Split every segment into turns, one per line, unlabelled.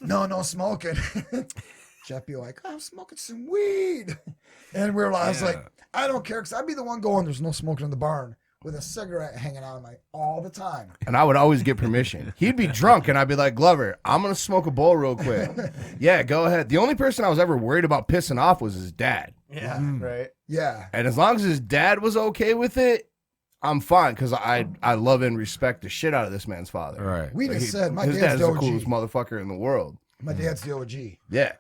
no smoking. Jeff be like, I'm smoking some weed. And I was like, I don't care, because I'd be the one going, there's no smoking in the barn, with a cigarette hanging out of my all the time.
And I would always get permission. He'd be drunk, and I'd be like, Glover, I'm going to smoke a bowl real quick. Yeah, go ahead. The only person I was ever worried about pissing off was his dad.
Yeah, right.
Yeah.
And as long as his dad was okay with it, I'm fine, because I love and respect the shit out of this man's father.
Right.
We just said, my
his
dad's
dad's
the
the
OG.
coolest motherfucker in the world.
My dad's the OG.
Yeah.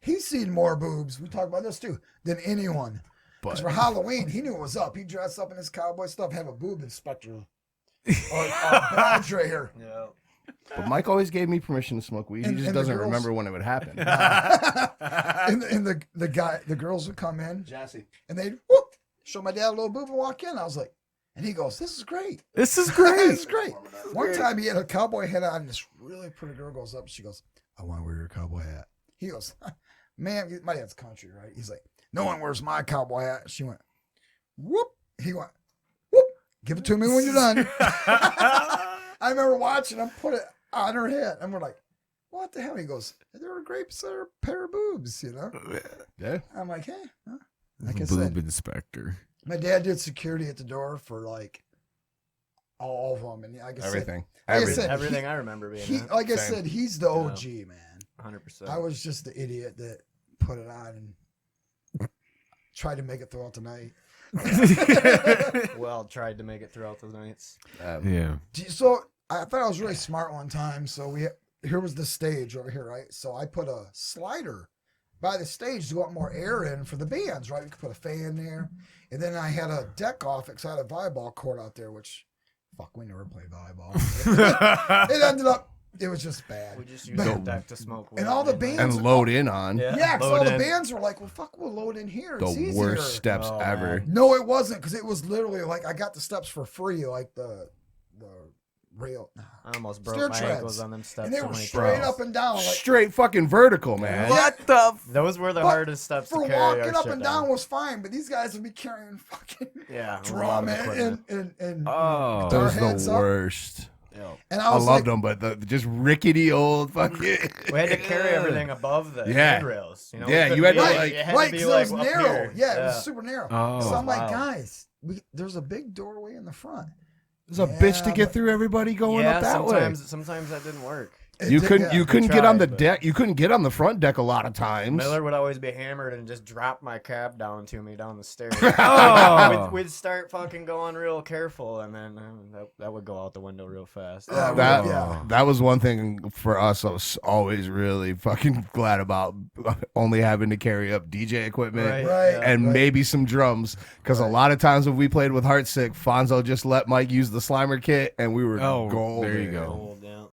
He's seen more boobs, we talk about this too, than anyone. Because for Halloween, he knew what was up. He dressed up in his cowboy stuff, have a boob inspector badge right here.
Yeah.
But Mike always gave me permission to smoke weed. He just doesn't remember when it would happen.
And the girls would come in,
Jassy.
and they'd whoop, show my dad a little boob and walk in. I was like, and he goes, "This is great.
This is great.
This is great." One time he had a cowboy hat on, and this really pretty girl goes up. She goes, "I want to wear your cowboy hat." He goes, "Man, my dad's country, right?" He's like, "No one wears my cowboy hat." She went, "Whoop." He went, "Whoop. Give it to me when you're done." I remember watching him put it on her head, and we're like, "What the hell?" He goes, "They're a great pair of boobs, you know."
Yeah.
I'm like, "Hey, huh?" Like I
Boob
said,
Inspector.
my dad did security at the door for like all of them, and like I
Everything.
said,
Everything I remember being that.
like I
Same.
said, he's the OG, man.
100%.
I was just the idiot that put it on and tried to make it throughout the night.
Well, tried to make it throughout the nights.
Yeah.
So I thought I was really smart one time. So here was the stage over here, right? So I put a slider by the stage to want more air in for the bands, right? We could put a fan there. And then I had a deck off because I had a volleyball court out there, which, fuck, we never played volleyball. It ended up, it was just bad.
We just used the deck to smoke weed.
And all the bands.
And load in on.
Yeah, because
load
all the
in.
bands were like, well, fuck, we'll load in here. It's
The
easier.
worst steps
Oh,
ever.
man.
No, it wasn't, because it was literally like I got the steps for free, like the rail.
I almost broke
Stair
my
treads.
ankles on them steps.
And they
so
were
many
straight
times.
up and down. Like,
Straight fucking vertical, man.
What
the?
Those were the
But
hardest steps
for
to carry
walking
our
up
shit
and down was fine, but these guys would be carrying fucking
Yeah, a lot
drum
of
and
equipment.
Oh.
guitar
Those
heads
the
up.
worst.
And
I
was
loved
like,
them, but the just rickety old fucking.
We had to carry everything above the
Yeah.
handrails. You know,
Yeah,
we
you had
couldn't
to,
be-
like-
it had
right,
to be
because
like
it was
up
narrow.
here.
Yeah, it was super narrow.
Oh.
So I'm like,
Wow.
guys, there's a big doorway in the front.
It's a bitch to
Yeah,
get
but-
through everybody going
Yeah,
up that
sometimes that didn't work.
You couldn't
Yeah.
couldn't
We
get on the
tried, but-
deck. You couldn't get on the front deck a lot of times.
Miller would always be hammered and just drop my cab down to me down the stairs.
Oh.
we'd start fucking going real careful, and then that would go out the window real fast.
Yeah,
That
yeah.
that was one thing for us. I was always really fucking glad about only having to carry up DJ equipment
Right.
Right.
and
right.
maybe some drums. Because a lot of times when we played with Heartsick, Fonzo just let Mike use the Slimer kit, and we were
Oh,
golden.
there you go.
Golden.